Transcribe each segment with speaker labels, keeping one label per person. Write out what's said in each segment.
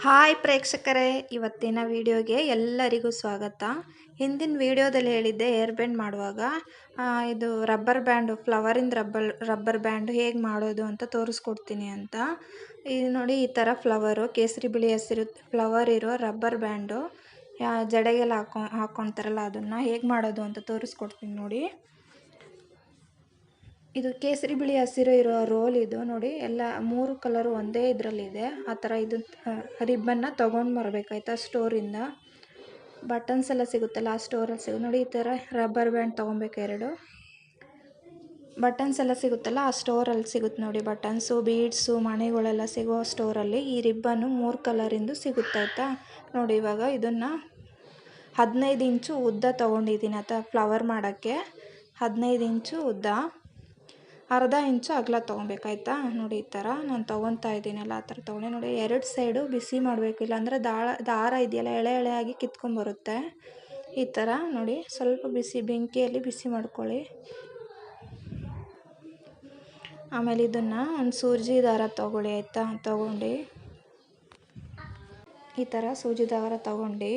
Speaker 1: Hi ಪ್ರೇಕ್ಷಕರೇ, ಇವತ್ತಿನ ವಿಡಿಯೋಗೆ ಎಲ್ಲರಿಗೂ ಸ್ವಾಗತ. ಹಿಂದಿನ ವಿಡಿಯೋದಲ್ಲಿ ಹೇಳಿದ್ದೆ ಏರ್ ಬ್ಯಾಂಡ್ ಮಾಡುವಾಗ ಇದು ರಬ್ಬರ್ ಬ್ಯಾಂಡು, ಫ್ಲವರಿಂದ ರಬ್ಬರ್ ಬ್ಯಾಂಡು ಹೇಗೆ ಮಾಡೋದು ಅಂತ ತೋರಿಸ್ಕೊಡ್ತೀನಿ ಅಂತ. ಇದು ನೋಡಿ, ಈ ಥರ ಫ್ಲವರು, ಕೇಸರಿ ಬಿಳಿ ಹಸಿರು ಫ್ಲವರ್ ಇರೋ ರಬ್ಬರ್ ಬ್ಯಾಂಡು ಜಡೆಗೆಲ್ಲ ಹಾಕ್ಕೊಳ್ತಾರಲ್ಲ, ಅದನ್ನು ಹೇಗೆ ಮಾಡೋದು ಅಂತ ತೋರಿಸ್ಕೊಡ್ತೀನಿ ನೋಡಿ. ಇದು ಕೇಸರಿ ಬಿಳಿ ಹಸಿರು ಇರೋ ರೋಲ್. ಇದು ನೋಡಿ, ಎಲ್ಲ 3 ಕಲರು ಒಂದೇ ಇದರಲ್ಲಿದೆ. ಆ ಥರ ಇದು ರಿಬ್ಬನ್ನ ತೊಗೊಂಡು ಬರಬೇಕಾಯ್ತಾ ಸ್ಟೋರಿಂದ. ಬಟನ್ಸ್ ಎಲ್ಲ ಸಿಗುತ್ತಲ್ಲ, ಆ ಸ್ಟೋರಲ್ಲಿ ಸಿಗುತ್ತೆ ನೋಡಿ. ಈ ಥರ ರಬ್ಬರ್ ಬ್ಯಾಂಡ್ ತೊಗೊಬೇಕು. 2 ಬಟನ್ಸ್ ಎಲ್ಲ ಸಿಗುತ್ತಲ್ಲ, ಆ ಸ್ಟೋರಲ್ಲಿ ಸಿಗುತ್ತೆ ನೋಡಿ. ಬಟನ್ಸು, ಬೀಡ್ಸು, ಮಣಿಗಳೆಲ್ಲ ಸಿಗೋ ಸ್ಟೋರಲ್ಲಿ ಈ ರಿಬ್ಬನ್ನು 3 ಕಲರಿಂದು ಸಿಗುತ್ತಾಯ್ತಾ ನೋಡಿ. ಇವಾಗ ಇದನ್ನು 15 ಇಂಚು ಉದ್ದ ತೊಗೊಂಡಿದ್ದೀನಿ ಆಯ್ತಾ. ಫ್ಲವರ್ ಮಾಡೋಕ್ಕೆ 15 ಇಂಚು ಉದ್ದ, ಅರ್ಧ ಇಂಚು ಅಗಲ ತೊಗೊಬೇಕಾಯ್ತಾ ನೋಡಿ. ಈ ಥರ ನಾನು ತೊಗೊತಾ ಇದ್ದೀನಲ್ಲ, ಆ ಥರ ತೊಗೊಂಡೆ ನೋಡಿ. 2 ಸೈಡು ಬಿಸಿ ಮಾಡಬೇಕು, ಇಲ್ಲಾಂದರೆ ದಾರ ಇದೆಯಲ್ಲ ಎಳೆ ಎಳೆಯಾಗಿ ಕಿತ್ಕೊಂಡ್ಬರುತ್ತೆ. ಈ ಥರ ನೋಡಿ, ಸ್ವಲ್ಪ ಬೆಂಕಿಯಲ್ಲಿ ಬಿಸಿ ಮಾಡ್ಕೊಳ್ಳಿ. ಆಮೇಲೆ ಇದನ್ನು ಒಂದು ಸೂಜಿ ದಾರ ತೊಗೊಳ್ಳಿ ಆಯಿತಾ. ತೊಗೊಂಡು ಈ ಥರ ಸೂಜಿ ದಾರ ತೊಗೊಂಡು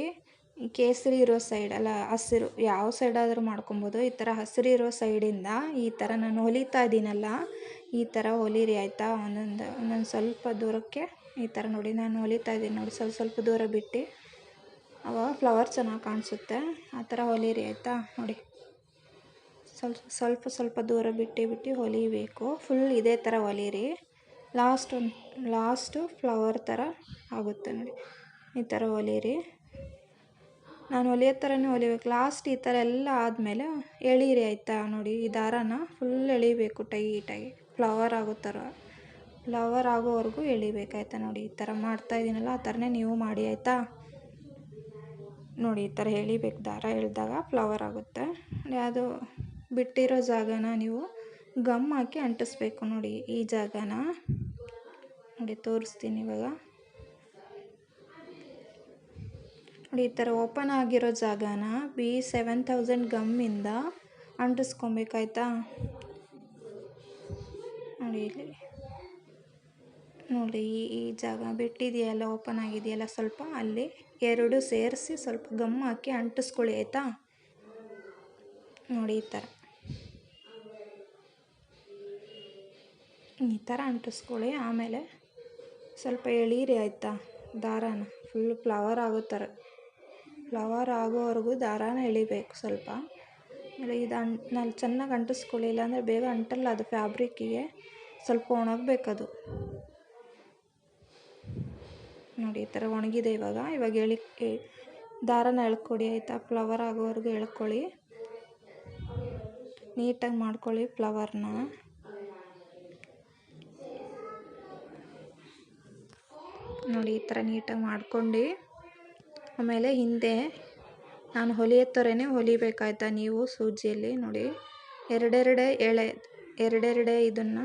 Speaker 1: ಕೇಸರಿ ಇರೋ ಸೈಡ್ ಅಲ್ಲ, ಹಸಿರು, ಯಾವ ಸೈಡಾದರೂ ಮಾಡ್ಕೊಬೋದು. ಈ ಥರ ಹಸಿರು ಇರೋ ಸೈಡಿಂದ ಈ ಥರ ನಾನು ಹೊಲಿತಾ ಇದ್ದೀನಲ್ಲ, ಈ ಥರ ಹೊಲಿರಿ ಆಯಿತಾ. ಒಂದೊಂದು ಸ್ವಲ್ಪ ದೂರಕ್ಕೆ ಈ ಥರ ನೋಡಿ, ನಾನು ಹೊಲಿತಾ ಇದ್ದೀನಿ ನೋಡಿ. ಸ್ವಲ್ಪ ದೂರ ಬಿಟ್ಟು ಅವಾಗ ಫ್ಲವರ್ ಚೆನ್ನಾಗಿ ಕಾಣಿಸುತ್ತೆ. ಆ ಥರ ಹೊಲಿರಿ ಆಯಿತಾ ನೋಡಿ. ಸ್ವಲ್ಪ ದೂರ ಬಿಟ್ಟು ಹೊಲಿಬೇಕು. ಫುಲ್ ಇದೇ ಥರ ಹೊಲಿರಿ. ಲಾಸ್ಟು ಫ್ಲವರ್ ಥರ ಆಗುತ್ತೆ ನೋಡಿ. ಈ ಥರ ಹೊಲಿರಿ. ನಾನು ಹೊಲಿಯೋ ಥರನೇ ಹೊಲಿಬೇಕು. ಲಾಸ್ಟ್ ಈ ಥರ ಎಲ್ಲ ಆದಮೇಲೆ ಎಳೀರಿ ಆಯಿತಾ ನೋಡಿ. ಈ ದಾರನ ಫುಲ್ ಎಳಿಬೇಕು ಟೈಟಾಗಿ, ಫ್ಲವರ್ ಆಗೋವರೆಗೂ ಎಳಿಬೇಕಾಯ್ತಾ ನೋಡಿ. ಈ ಥರ ಮಾಡ್ತಾಯಿದ್ದೀನಲ್ಲ, ಆ ಥರನೇ ನೀವು ಮಾಡಿ ಆಯಿತಾ ನೋಡಿ. ಈ ಥರ ಎಳಿಬೇಕು. ದಾರ ಎಳೆದಾಗ ಫ್ಲವರ್ ಆಗುತ್ತೆ. ಅದು ಬಿಟ್ಟಿರೋ ಜಾಗನ ನೀವು ಗಮ್ ಹಾಕಿ ಅಂಟಿಸ್ಬೇಕು ನೋಡಿ. ಈ ಜಾಗನ ನೋಡಿ ತೋರಿಸ್ತೀನಿ ಇವಾಗ ನೋಡಿ. ಈ ಥರ ಓಪನ್ ಆಗಿರೋ ಜಾಗನ B7000 ಗಮ್ಮಿಂದ ಅಂಟಿಸ್ಕೊಬೇಕಾಯ್ತಾ ನೋಡಿ. ಇಲ್ಲಿ ನೋಡಿ, ಈ ಜಾಗ ಬಿಟ್ಟಿದೆಯಲ್ಲ, ಓಪನ್ ಆಗಿದೆಯಲ್ಲ ಸ್ವಲ್ಪ, ಅಲ್ಲಿ 2 ಸೇರಿಸಿ ಸ್ವಲ್ಪ ಗಮ್ ಹಾಕಿ ಅಂಟಿಸ್ಕೊಳ್ಳಿ ಆಯಿತಾ ನೋಡಿ. ಈ ಥರ ಅಂಟಿಸ್ಕೊಳ್ಳಿ. ಆಮೇಲೆ ಸ್ವಲ್ಪ ಎಳೀರಿ ಆಯಿತಾ ದಾರಾನ. ಫುಲ್ ಫ್ಲವರ್ ಆಗೋವರೆಗೂ ದಾರಾನ ಎಳಿಬೇಕು ಸ್ವಲ್ಪ. ಆಮೇಲೆ ನಾನು ಚೆನ್ನಾಗಿ ಅಂಟಿಸ್ಕೊಳ್ಳಿ, ಇಲ್ಲಾಂದರೆ ಬೇಗ ಅಂಟಲ್ಲ ಅದು. ಫ್ಯಾಬ್ರಿಕ್ಕಿಗೆ ಸ್ವಲ್ಪ ಒಣಗಬೇಕದು ನೋಡಿ. ಈ ಥರ ಒಣಗಿದೆ. ಇವಾಗ ದಾರಾನ ಎಳ್ಕೊಡಿ ಆಯಿತಾ. ಫ್ಲವರ್ ಆಗೋವರೆಗೂ ಎಳ್ಕೊಳ್ಳಿ. ನೀಟಾಗಿ ಮಾಡ್ಕೊಳ್ಳಿ ಫ್ಲವರ್ನ ನೋಡಿ. ಈ ಥರ ನೀಟಾಗಿ ಮಾಡ್ಕೊಂಡು ಆಮೇಲೆ ಹಿಂದೆ ನಾನು ಹೊಲಿಯೋ ಥರನೇ ಹೊಲಿಬೇಕಾಯ್ತಾ ನೀವು ಸೂಜಿಯಲ್ಲಿ ನೋಡಿ. ಎರಡೆರಡೆ ಇದನ್ನು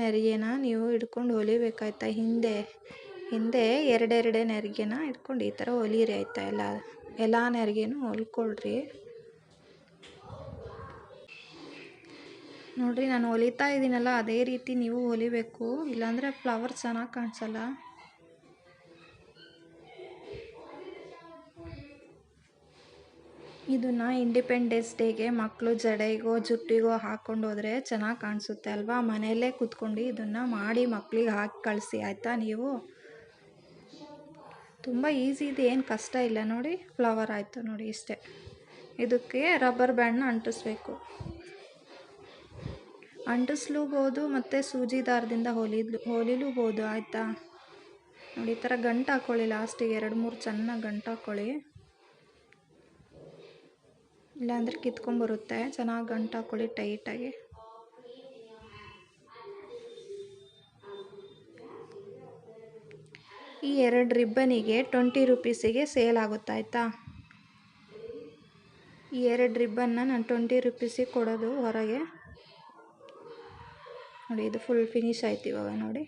Speaker 1: ನೆರಿಗೆನ ನೀವು ಹಿಡ್ಕೊಂಡು ಹೊಲಿಬೇಕಾಯ್ತಾ. ಹಿಂದೆ ಎರಡೆರಡೆ ನೆರಿಗೆನ ಇಟ್ಕೊಂಡು ಈ ಥರ ಹೊಲಿರಿ ಆಯಿತಾ. ಎಲ್ಲ ನೆರಿಗೆನೂ ಹೊಲ್ಕೊಳ್ರಿ ನೋಡಿರಿ. ನಾನು ಹೊಲಿತಾ ಇದ್ದೀನಲ್ಲ, ಅದೇ ರೀತಿ ನೀವು ಹೊಲಿಬೇಕು, ಇಲ್ಲಾಂದರೆ ಫ್ಲವರ್ ಚೆನ್ನಾಗಿ ಕಾಣಿಸಲ್ಲ. ಇದನ್ನು ಇಂಡಿಪೆಂಡೆನ್ಸ್ ಡೇಗೆ ಮಕ್ಕಳು ಜಡೆಗೋ ಜುಟ್ಟಿಗೋ ಹಾಕ್ಕೊಂಡು ಹೋದರೆ ಚೆನ್ನಾಗಿ ಕಾಣಿಸುತ್ತೆ ಅಲ್ವಾ. ಮನೆಯಲ್ಲೇ ಕೂತ್ಕೊಂಡು ಇದನ್ನು ಮಾಡಿ ಮಕ್ಕಳಿಗೆ ಹಾಕಿ ಕಳಿಸಿ ಆಯಿತಾ. ನೀವು ತುಂಬ ಈಸಿ ಇದೆ, ಏನು ಕಷ್ಟ ಇಲ್ಲ ನೋಡಿ. ಫ್ಲವರ್ ಆಯಿತು ನೋಡಿ, ಇಷ್ಟೇ. ಇದಕ್ಕೆ ರಬ್ಬರ್ ಬ್ಯಾಂಡ್ನ ಅಂಟಿಸ್ಬೇಕು. ಅಂಟಿಸ್ಲೂಬೋದು ಮತ್ತು ಸೂಜಿ ದಾರದಿಂದ ಹೊಲಿಲೂಬೋದು ಆಯಿತಾ ನೋಡಿ. ಈ ಥರ ಗಂಟು ಹಾಕ್ಕೊಳ್ಳಿ. ಲಾಸ್ಟಿಗೆ 2-3 ಚೆನ್ನಾಗಿ ಗಂಟು ಹಾಕ್ಕೊಳ್ಳಿ, ಇಲ್ಲಾಂದರೆ ಕಿತ್ಕೊಂಡ್ಬರುತ್ತೆ. ಚೆನ್ನಾಗಿ ಗಂಟು ಹಾಕ್ಕೊಳ್ಳಿ ಟೈಟಾಗಿ. ಈ 2 ರಿಬ್ಬನಿಗೆ 20 ರೂಪೀಸಿಗೆ ಸೇಲ್ ಆಗುತ್ತಾಯ್ತಾ. ಈ 2 ರಿಬ್ಬನ್ನ ನಾನು 20 ರೂಪೀಸಿಗೆ ಕೊಡೋದು ಹೊರಗೆ ನೋಡಿ. ಇದು ಫುಲ್ ಫಿನಿಶ್ ಆಯ್ತು ಇವಾಗ ನೋಡಿ.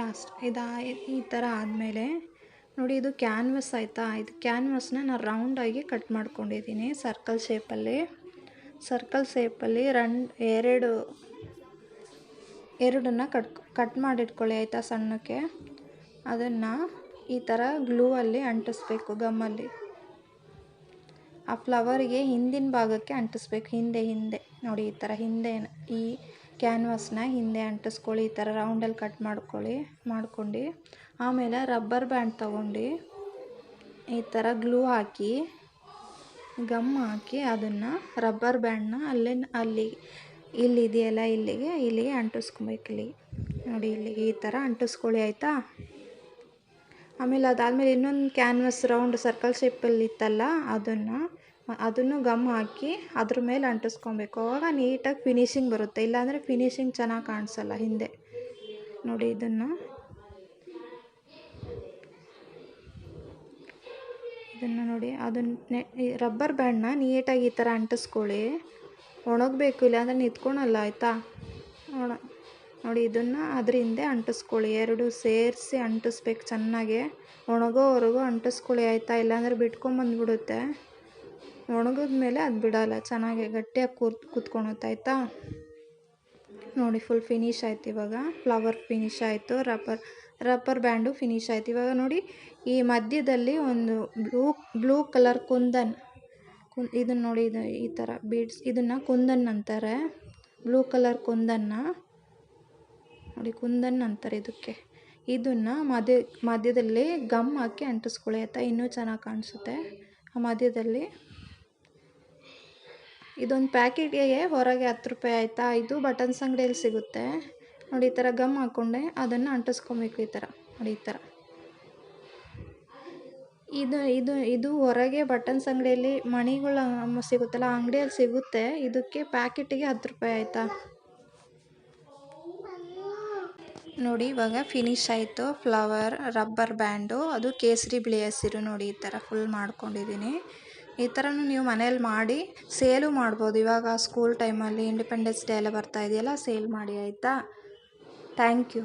Speaker 1: ಲಾಸ್ಟ್ ಈ ಥರ ಆದಮೇಲೆ ನೋಡಿ, ಇದು ಕ್ಯಾನ್ವಸ್ ಆಯಿತಾ. ಇದು ಕ್ಯಾನ್ವಸ್ನ ನಾನು ರೌಂಡಾಗಿ ಕಟ್ ಮಾಡ್ಕೊಂಡಿದ್ದೀನಿ ಸರ್ಕಲ್ ಶೇಪಲ್ಲಿ. ಸರ್ಕಲ್ ಶೇಪಲ್ಲಿ ಎರಡನ್ನ ಕಟ್ ಮಾಡಿಟ್ಕೊಳ್ಳಿ ಆಯಿತಾ ಸಣ್ಣಕ್ಕೆ. ಅದನ್ನು ಈ ಥರ ಗ್ಲೂವಲ್ಲಿ ಅಂಟಿಸ್ಬೇಕು, ಗಮ್ಮಲ್ಲಿ. ಆ ಫ್ಲವರಿಗೆ ಹಿಂದಿನ ಭಾಗಕ್ಕೆ ಅಂಟಿಸ್ಬೇಕು, ಹಿಂದೆ ನೋಡಿ ಈ ಥರ ಹಿಂದೆ ಈ ಕ್ಯಾನ್ವಾಸ್ನ ಹಿಂದೆ ಅಂಟಿಸ್ಕೊಳ್ಳಿ. ಈ ಥರ ರೌಂಡಲ್ಲಿ ಕಟ್ ಮಾಡ್ಕೊಂಡು ಆಮೇಲೆ ರಬ್ಬರ್ ಬ್ಯಾಂಡ್ ತೊಗೊಂಡು ಈ ಥರ ಗ್ಲೂ ಹಾಕಿ ಗಮ್ ಹಾಕಿ ಅದನ್ನು ರಬ್ಬರ್ ಬ್ಯಾಂಡ್ನ ಇಲ್ಲಿದೆಯಲ್ಲ ಇಲ್ಲಿಗೆ ಅಂಟಿಸ್ಕೊಬೇಕು. ನೋಡಿ ಇಲ್ಲಿಗೆ ಈ ಥರ ಅಂಟಿಸ್ಕೊಳ್ಳಿ ಆಯಿತಾ. ಆಮೇಲೆ ಅದಾದಮೇಲೆ ಇನ್ನೊಂದು ಕ್ಯಾನ್ವಾಸ್ ರೌಂಡ್ ಸರ್ಕಲ್ ಶೇಪಲ್ಲಿ ಇತ್ತಲ್ಲ ಅದನ್ನು ಗಮ್ ಹಾಕಿ ಅದ್ರ ಮೇಲೆ ಅಂಟಿಸ್ಕೊಬೇಕು. ಅವಾಗ ನೀಟಾಗಿ ಫಿನಿಶಿಂಗ್ ಬರುತ್ತೆ, ಇಲ್ಲಾಂದರೆ ಫಿನಿಶಿಂಗ್ ಚೆನ್ನಾಗಿ ಕಾಣಿಸಲ್ಲ ಹಿಂದೆ. ನೋಡಿ ಇದನ್ನು ನೋಡಿ ರಬ್ಬರ್ ಬ್ಯಾಂಡ್ನ ನೀಟಾಗಿ ಈ ಥರ ಅಂಟಿಸ್ಕೊಳ್ಳಿ. ಒಣಗಬೇಕು, ಇಲ್ಲಾಂದರೆ ನಿಂತ್ಕೊಳಲ್ಲ ಆಯಿತಾ. ನೋಡಿ ಇದನ್ನು ಅದ್ರ ಹಿಂದೆ ಅಂಟಿಸ್ಕೊಳ್ಳಿ. ಎರಡು ಸೇರಿಸಿ ಅಂಟಿಸ್ಬೇಕು ಚೆನ್ನಾಗೆ. ಒಣಗೋವರೆಗೂ ಅಂಟಿಸ್ಕೊಳ್ಳಿ ಆಯಿತಾ, ಇಲ್ಲಾಂದರೆ ಬಿಟ್ಕೊಂಬಂದ್ಬಿಡುತ್ತೆ. ಒಣಗಿದ್ಮೇಲೆ ಅದು ಬಿಡಲ್ಲ, ಚೆನ್ನಾಗಿ ಗಟ್ಟಿಯಾಗಿ ಕೂತ್ಕೊಳುತ್ತೆ ಆಯಿತಾ. ನೋಡಿ ಫುಲ್ ಫಿನಿಶ್ ಆಯ್ತು. ಇವಾಗ ಫ್ಲವರ್ ಫಿನಿಶ್ ಆಯಿತು, ರಬ್ಬರ್ ಬ್ಯಾಂಡು ಫಿನಿಶ್ ಆಯಿತು. ಇವಾಗ ನೋಡಿ ಈ ಮಧ್ಯದಲ್ಲಿ ಒಂದು ಬ್ಲೂ ಕಲರ್ ಕುಂದನ್, ಇದನ್ನು ನೋಡಿ ಈ ಥರ ಬೀಡ್ಸ್, ಇದನ್ನು ಕುಂದನ್ ಅಂತಾರೆ. ಬ್ಲೂ ಕಲರ್ ಕುಂದನ್ನ ನೋಡಿ, ಕುಂದನ್ ಅಂತಾರೆ ಇದಕ್ಕೆ. ಇದನ್ನು ಮಧ್ಯದಲ್ಲಿ ಗಮ್ ಹಾಕಿ ಅಂಟಿಸ್ಕೊಳ್ಳಿ ಆಯಿತಾ, ಇನ್ನೂ ಚೆನ್ನಾಗಿ ಕಾಣಿಸುತ್ತೆ. ಆ ಮಧ್ಯದಲ್ಲಿ ಇದೊಂದು ಪ್ಯಾಕೆಟ್ಗೆ ಹೊರಗೆ 10 ರೂಪಾಯಿ ಆಯಿತಾ. ಇದು ಬಟನ್ಸ್ ಅಂಗಡಿಯಲ್ಲಿ ಸಿಗುತ್ತೆ. ನೋಡಿ ಈ ಥರ ಗಮ್ ಹಾಕ್ಕೊಂಡೆ ಅದನ್ನು ಅಂಟಿಸ್ಕೊಬೇಕು ಈ ಥರ. ನೋಡಿ ಈ ಥರ ಇದು ಹೊರಗೆ ಬಟನ್ಸ್ ಅಂಗಡಿಯಲ್ಲಿ ಮಣಿಗಳು ಸಿಗುತ್ತಲ್ಲ, ಆ ಅಂಗಡಿಯಲ್ಲಿ ಸಿಗುತ್ತೆ. ಇದಕ್ಕೆ ಪ್ಯಾಕೆಟಿಗೆ 10 ರೂಪಾಯಿ ಆಯಿತಾ. ನೋಡಿ ಇವಾಗ ಫಿನಿಶ್ ಆಯಿತು ಫ್ಲವರ್ ರಬ್ಬರ್ ಬ್ಯಾಂಡು. ಅದು ಕೇಸರಿ ಬಿಳಿ ಹಸಿರು ನೋಡಿ ಈ ಥರ ಫುಲ್ ಮಾಡ್ಕೊಂಡಿದ್ದೀನಿ. ಈ ಥರನೂ ನೀವು ಮನೇಲಿ ಮಾಡಿ ಸೇಲು ಮಾಡ್ಬೋದು. ಇವಾಗ ಸ್ಕೂಲ್ ಟೈಮಲ್ಲಿ ಇಂಡಿಪೆಂಡೆನ್ಸ್ ಡೇ ಎಲ್ಲ ಬರ್ತಾ ಇದೆಯಲ್ಲ, ಸೇಲ್ ಮಾಡಿ ಆಯಿತಾ. Thank you.